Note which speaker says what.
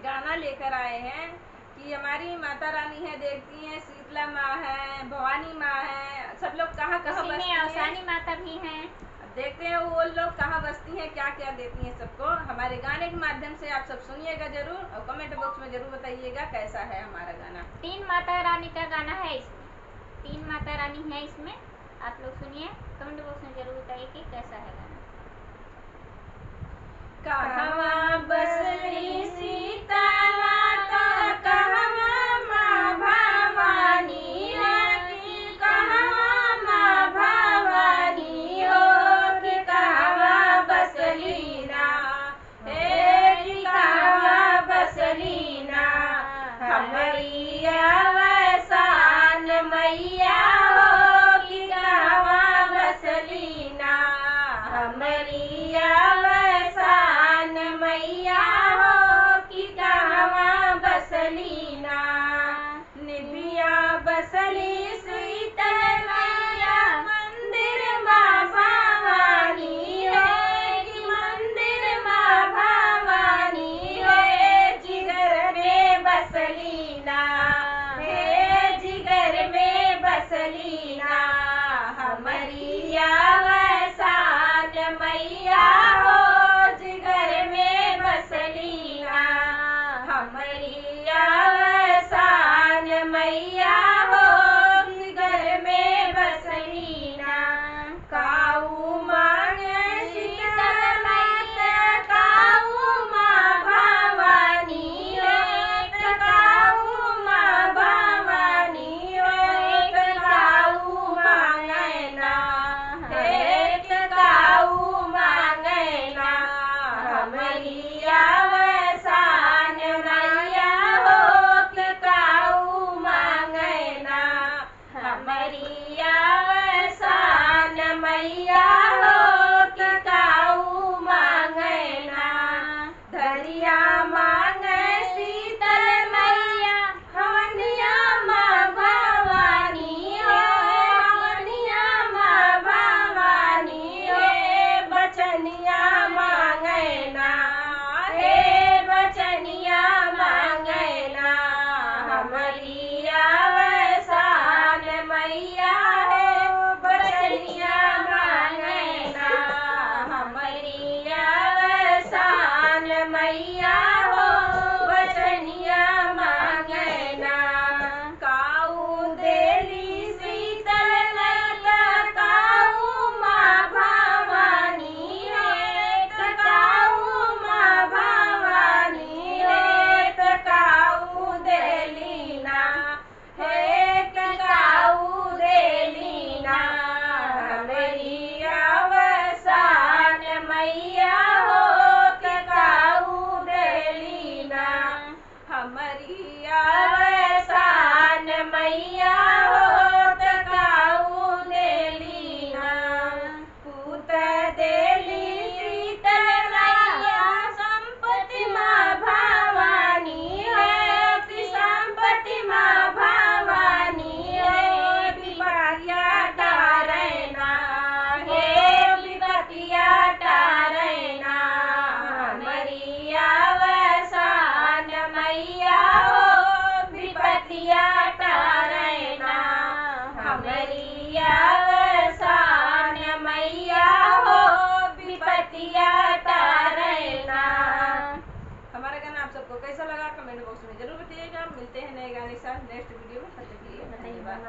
Speaker 1: गाना लेकर आए हैं कि हमारी माता रानी है, देखती हैं शीतला माँ है, भवानी माँ है, सब लोग कहाँ कहाँ बसती हैं।
Speaker 2: अवसानी माता भी हैं।
Speaker 1: देखते हैं वो लोग कहाँ बसती हैं, क्या क्या देती हैं सबको। हमारे गाने के माध्यम से आप सब सुनिएगा जरूर और कमेंट बॉक्स में जरूर बताइएगा कैसा है हमारा गाना।
Speaker 2: 3 माता रानी का गाना है इसमें, 3 माता रानी है इसमें। आप लोग सुनिए, कमेंट बॉक्स में जरूर बताइए कि कैसा है गाना।
Speaker 1: कहवा बसली सीता माता, कहवा माँ भवानी है कि कहवा माँ भवानी हो कि कहवा बसली ना, हे कि कहवा बसली ना। हमारी अवसान मैया हो कि कहवा बसली ना, हमारी मैया हो कि कहवा बसली ना। निबिया बसली शीतल मैया, मंदिर माँ भवानी है कि मंदिर माँ भवानी है। जिगर में बसली ना, हे जिगर में बसली ना। हमारी अवसान मैया हो जिगर में बसली ना, हमारी अवसान मैया हो जिगर में बसली ना। काऊ मांगे शीतल माता, काऊ माँ भवानी है, काऊ माँ भवानी है। काऊ मांगे ना, हे काऊ मांगे ना। हमारी अवसान मैया हो कि काऊ मांगे ना, हमारी अवसान मैया हो कि काऊ मांगे ना। धरिया मांगे शीतल मैया, हवनिया माँ भवानी हो, हवनिया माँ भवानी हो। बचनिया मांगे ना, हे बचनिया मांगे ना। हमारी अवसान मैया है, बचनिया मांगे ना। हमारी अवसान मैया हो, बचनिया मांगे ना। काऊ देली शीतल मैया, काऊ माँ भवानी है, काऊ माँ भवानी है। काऊ देली ना, हे काऊ देली ना। हमारी अवसान मैया हो कि काऊ देली ना, हमारी अवसान मैया हो तो काऊ देली ना। पूत देली शीतल मैया, संपत्ति माँ भवानी है कि संपत्ति माँ भवानी है। विपतिया टारे ना, हे विपतिया टारे ना। हमारी अवसान मैया हो, विपतिया टारे ना। हमारी अवसान मैया हो, विपतिया टारे ना। हमारा गाना आप सबको कैसा लगा कमेंट बॉक्स में जरूर बताइएगा। मिलते हैं नए गाने के साथ नेक्स्ट वीडियो में, तब तक के लिए धन्यवाद।